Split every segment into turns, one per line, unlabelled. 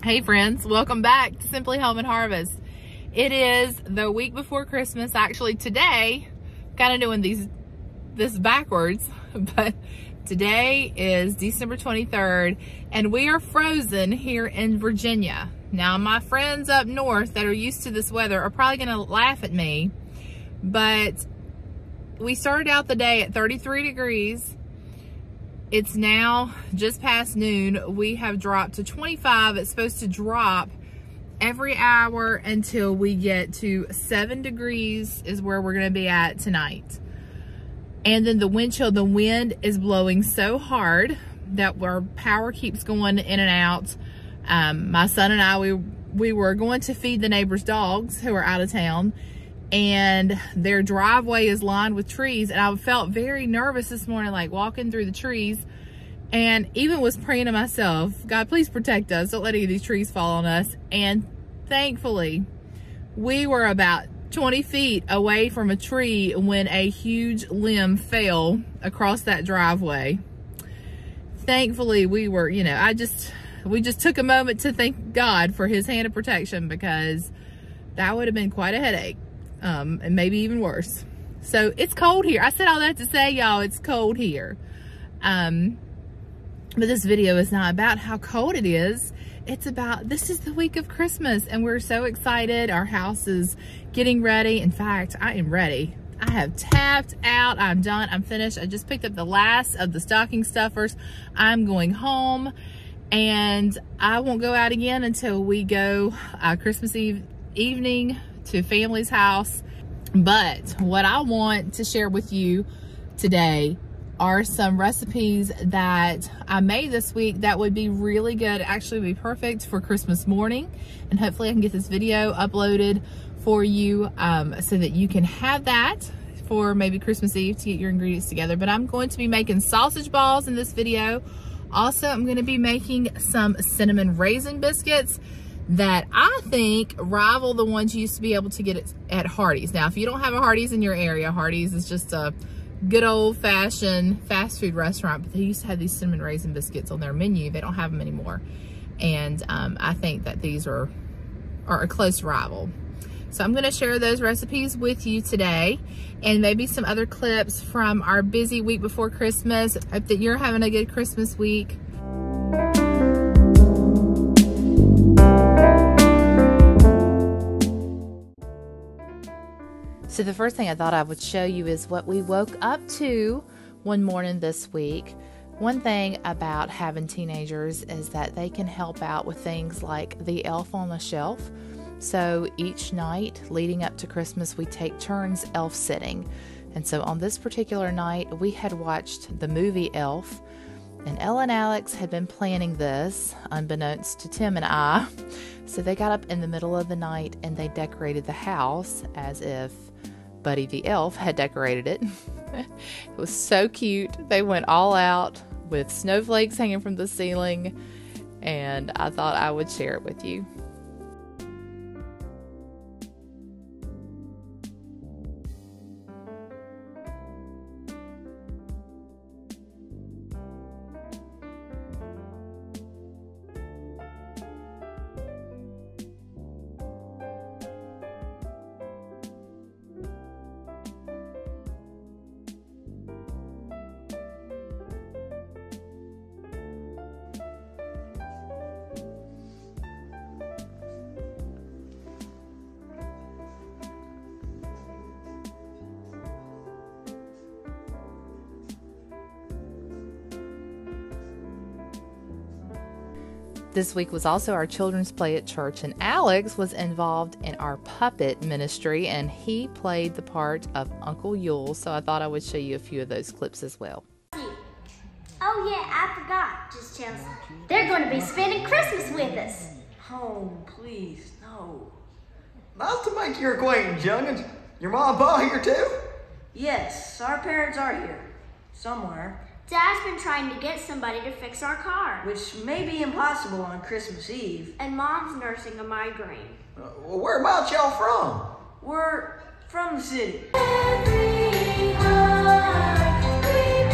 Hey friends, welcome back to Simply Home and Harvest. It is the week before Christmas. Actually today, kind of doing this backwards, but today is December 23rd and we are frozen here in Virginia. Now my friends up north that are used to this weather are probably gonna laugh at me, but we started out the day at 33 degrees. It's now just past noon. We have dropped to 25. It's supposed to drop every hour until we get to 7 degrees is where we're gonna be at tonight. And then the wind chill, the wind is blowing so hard that our power keeps going in and out. My son and I, we were going to feed the neighbor's dogs who are out of town, and their driveway is lined with trees, and I felt very nervous this morning, like walking through the trees, and even was praying to myself, God, please protect us, don't let any of these trees fall on us. And thankfully we were about 20 feet away from a tree when a huge limb fell across that driveway. Thankfully we were, you know, we just took a moment to thank God for his hand of protection, because that would have been quite a headache. And maybe even worse. So it's cold here. I said all that to say, y'all, it's cold here. But this video is not about how cold it is. It's about, this is the week of Christmas and we're so excited. Our house is getting ready. In fact, I am ready. I have tapped out. I'm done. I'm finished. I just picked up the last of the stocking stuffers. I'm going home and I won't go out again until we go Christmas Eve evening to family's house. But what I want to share with you today are some recipes that I made this week that would be really good, actually be perfect for Christmas morning. And hopefully I can get this video uploaded for you so that you can have that for maybe Christmas Eve to get your ingredients together. But I'm going to be making sausage balls in this video. Also, I'm going to be making some cinnamon raisin biscuits that I think rival the ones you used to be able to get at Hardee's. Now, if you don't have a Hardee's in your area, Hardee's is just a good old-fashioned fast food restaurant, but they used to have these cinnamon raisin biscuits on their menu. They don't have them anymore. And I think that these are a close rival. So I'm gonna share those recipes with you today, and maybe some other clips from our busy week before Christmas. I hope that you're having a good Christmas week. So the first thing I thought I would show you is what we woke up to one morning this week. One thing about having teenagers is that they can help out with things like the elf on the shelf. So each night leading up to Christmas, we take turns elf sitting. And so on this particular night, we had watched the movie Elf, and Ella and Alex had been planning this unbeknownst to Tim and I. So they got up in the middle of the night and they decorated the house as if Buddy the Elf had decorated it. It was so cute. They went all out with snowflakes hanging from the ceiling, and I thought I would share it with you. This week was also our children's play at church, and Alex was involved in our puppet ministry, and he played the part of Uncle Yule, so I thought I would show you a few of those clips as well.
Oh yeah, I forgot. Just Chelsea. They're going to be spending Christmas with us.
Oh, please, no. Nice to make your acquaintance, young'uns. Your mom and pa here too? Yes, our parents are here. Somewhere.
Dad's been trying to get somebody to fix our car.
Which may be impossible on Christmas Eve.
And Mom's nursing a migraine.
Well, whereabouts y'all from?
We're from the city.
Every heart prepared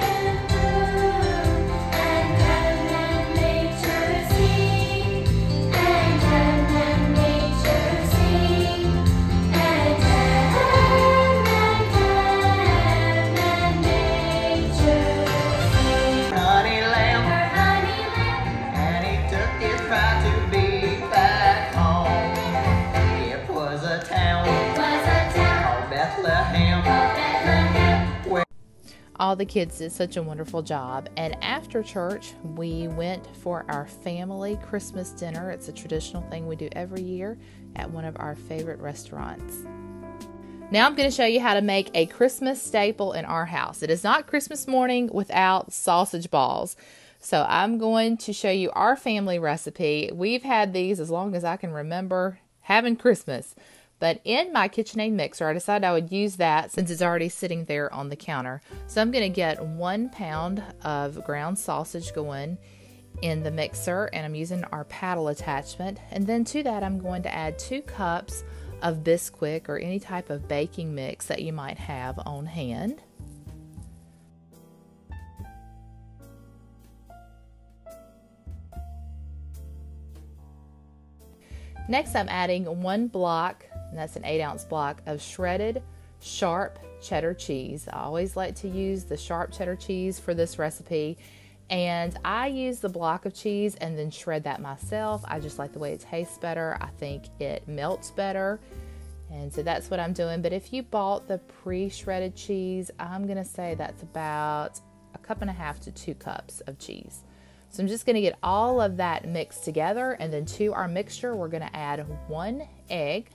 and blue, and nature sees.
All the kids did such a wonderful job. And after church, we went for our family Christmas dinner. It's a traditional thing we do every year at one of our favorite restaurants. Now I'm going to show you how to make a Christmas staple in our house. It is not Christmas morning without sausage balls. So I'm going to show you our family recipe. We've had these as long as I can remember having Christmas. But in my KitchenAid mixer, I decided I would use that since it's already sitting there on the counter. So I'm going to get 1 pound of ground sausage going in the mixer, and I'm using our paddle attachment. And then to that, I'm going to add 2 cups of Bisquick or any type of baking mix that you might have on hand. Next, I'm adding 1 block, and that's an 8-ounce block of shredded sharp cheddar cheese. I always like to use the sharp cheddar cheese for this recipe, and I use the block of cheese and then shred that myself. I just like the way it tastes better. I think it melts better, and so that's what I'm doing. But if you bought the pre-shredded cheese, I'm gonna say that's about 1.5 cups to 2 cups of cheese. So I'm just going to get all of that mixed together, and then to our mixture we're going to add 1 egg.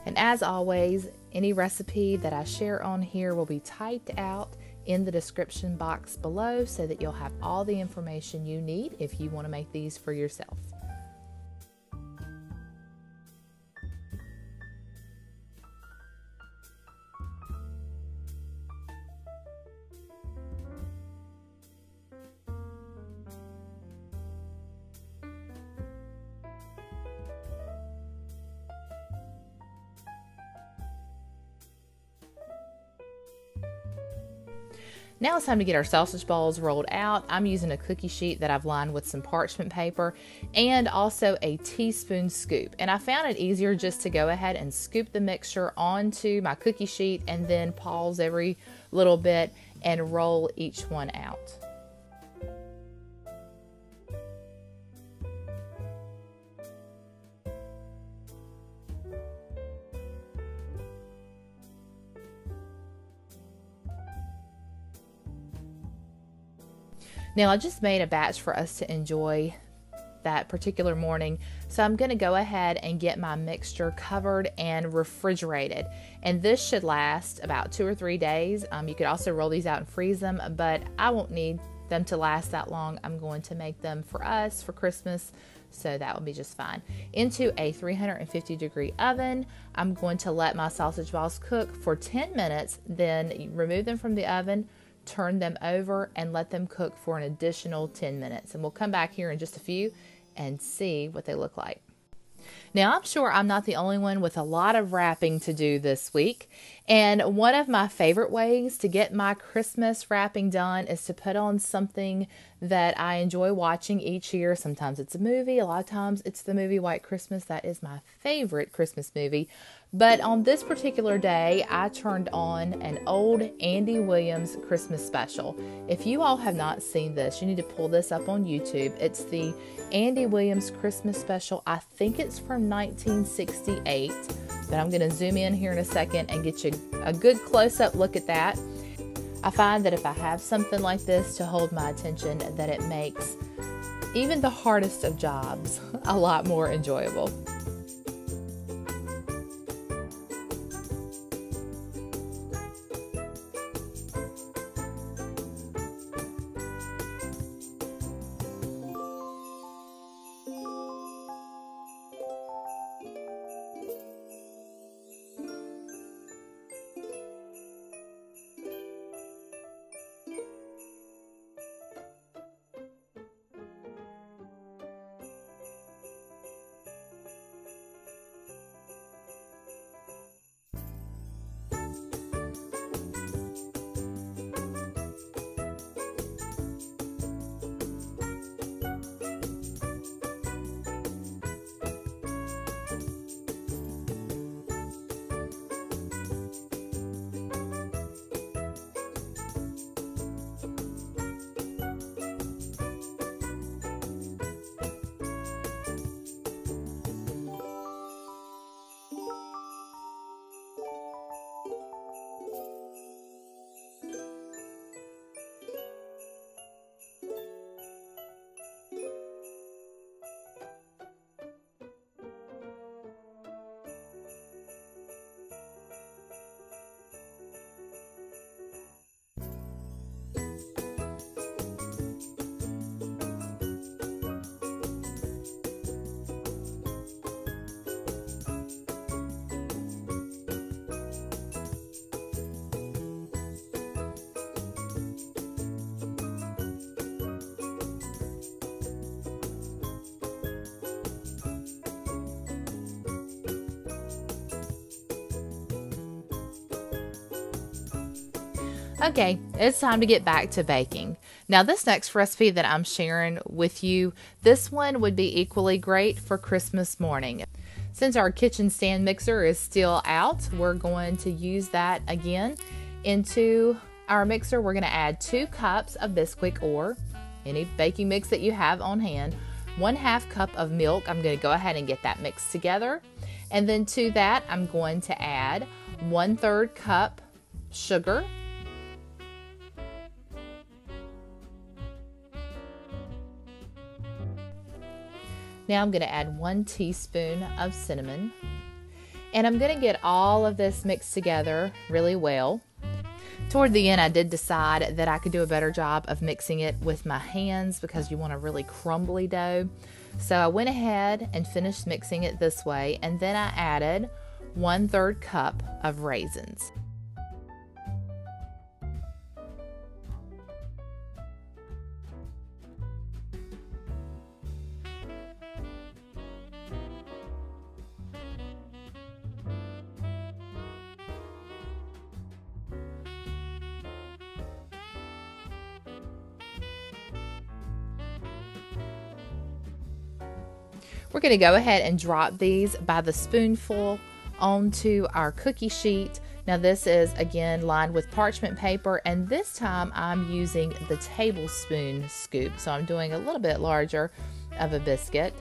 And as always, any recipe that I share on here will be typed out in the description box below so that you'll have all the information you need if you want to make these for yourself. Now it's time to get our sausage balls rolled out. I'm using a cookie sheet that I've lined with some parchment paper and also a teaspoon scoop. And I found it easier just to go ahead and scoop the mixture onto my cookie sheet and then pause every little bit and roll each one out. Now I just made a batch for us to enjoy that particular morning, so I'm going to go ahead and get my mixture covered and refrigerated, and this should last about 2 or 3 days. You could also roll these out and freeze them, but I won't need them to last that long. I'm going to make them for us for Christmas, so that will be just fine. Into a 350-degree oven, I'm going to let my sausage balls cook for 10 minutes, then remove them from the oven, turn them over, and let them cook for an additional 10 minutes. And we'll come back here in just a few and see what they look like. Now, I'm sure I'm not the only one with a lot of wrapping to do this week. And one of my favorite ways to get my Christmas wrapping done is to put on something that I enjoy watching each year. Sometimes it's a movie. A lot of times it's the movie White Christmas. That is my favorite Christmas movie. But on this particular day, I turned on an old Andy Williams Christmas special. If you all have not seen this, you need to pull this up on YouTube. It's the Andy Williams Christmas special. I think it's from 1968, but I'm going to zoom in here in a second and get you a good close-up look at that. I find that if I have something like this to hold my attention, that it makes even the hardest of jobs a lot more enjoyable. Okay, it's time to get back to baking. Now this next recipe that I'm sharing with you, this one would be equally great for Christmas morning. Since our kitchen stand mixer is still out, we're going to use that again. Into our mixer, we're going to add 2 cups of Bisquick or any baking mix that you have on hand, 1/2 cup of milk. I'm going to go ahead and get that mixed together. And then to that, I'm going to add 1/3 cup sugar, now I'm going to add 1 teaspoon of cinnamon, and I'm going to get all of this mixed together really well. Toward the end, I did decide that I could do a better job of mixing it with my hands because you want a really crumbly dough. So I went ahead and finished mixing it this way, and then I added 1/3 cup of raisins. We're going to go ahead and drop these by the spoonful onto our cookie sheet. Now this is again lined with parchment paper, and this time I'm using the tablespoon scoop. So I'm doing a little bit larger of a biscuit.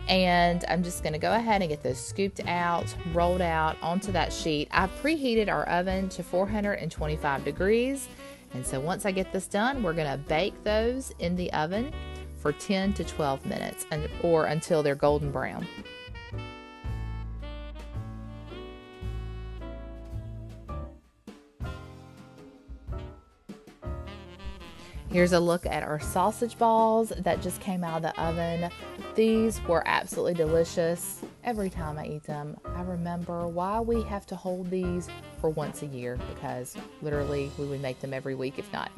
And I'm just going to go ahead and get those scooped out, rolled out onto that sheet. I've preheated our oven to 425 degrees. And so once I get this done, we're going to bake those in the oven for 10 to 12 minutes or until they're golden brown. Here's a look at our sausage balls that just came out of the oven. These were absolutely delicious. Every time I eat them, I remember why we have to hold these for once a year, because literally we would make them every week if not.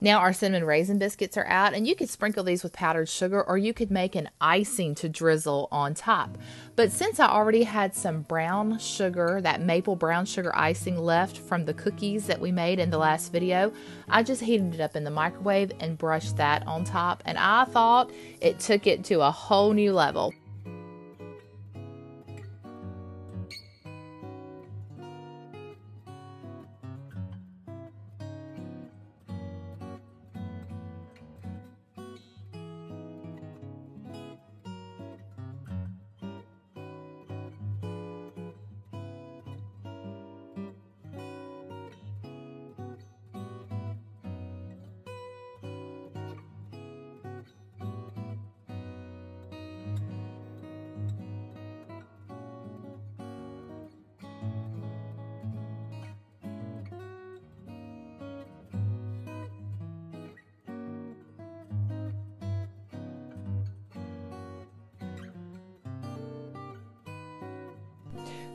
Now our cinnamon raisin biscuits are out, and you could sprinkle these with powdered sugar, or you could make an icing to drizzle on top. But since I already had some brown sugar, that maple brown sugar icing left from the cookies that we made in the last video, I just heated it up in the microwave and brushed that on top, and I thought it took it to a whole new level.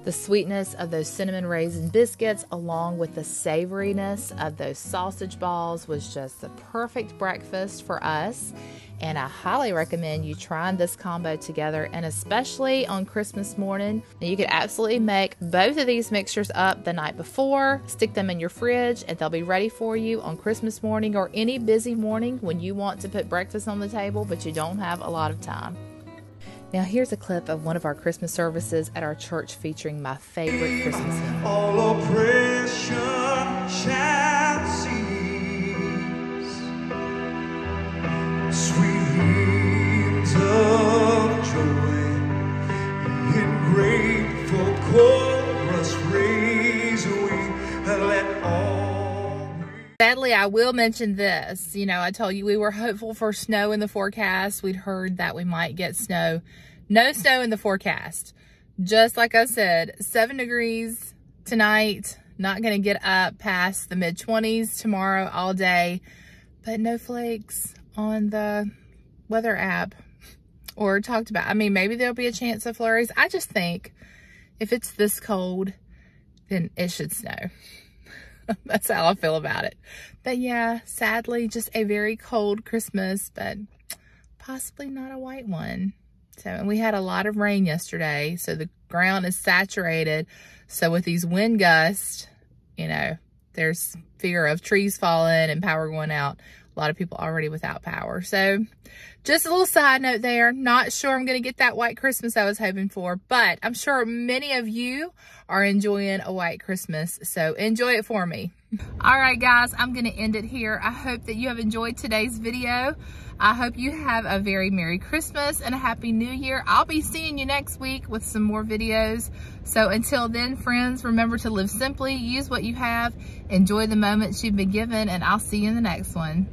The sweetness of those cinnamon raisin biscuits along with the savoriness of those sausage balls was just the perfect breakfast for us. And I highly recommend you trying this combo together, and especially on Christmas morning. You could absolutely make both of these mixtures up the night before, stick them in your fridge, and they'll be ready for you on Christmas morning or any busy morning when you want to put breakfast on the table but you don't have a lot of time. Now here's a clip of one of our Christmas services at our church featuring my favorite Christmas hymn.
All oppression shall cease. Sweet hymns of joy in grateful chorus raise we, let all.
Sadly, I will mention this. You know, I told you we were hopeful for snow in the forecast. We'd heard that we might get snow. No snow in the forecast. Just like I said, 7 degrees tonight. Not going to get up past the mid-20s tomorrow all day. But no flakes on the weather app or talked about. I mean, maybe there'll be a chance of flurries. I just think if it's this cold, then it should snow. That's how I feel about it. But yeah, sadly, just a very cold Christmas, but possibly not a white one. So, and we had a lot of rain yesterday, so the ground is saturated. So with these wind gusts, you know, there's fear of trees falling and power going out. A lot of people already without power. So just a little side note there. Not sure I'm going to get that white Christmas I was hoping for, but I'm sure many of you are enjoying a white Christmas. So enjoy it for me. All right, guys, I'm going to end it here. I hope that you have enjoyed today's video. I hope you have a very Merry Christmas and a Happy New Year. I'll be seeing you next week with some more videos. So until then, friends, remember to live simply, use what you have, enjoy the moments you've been given, and I'll see you in the next one.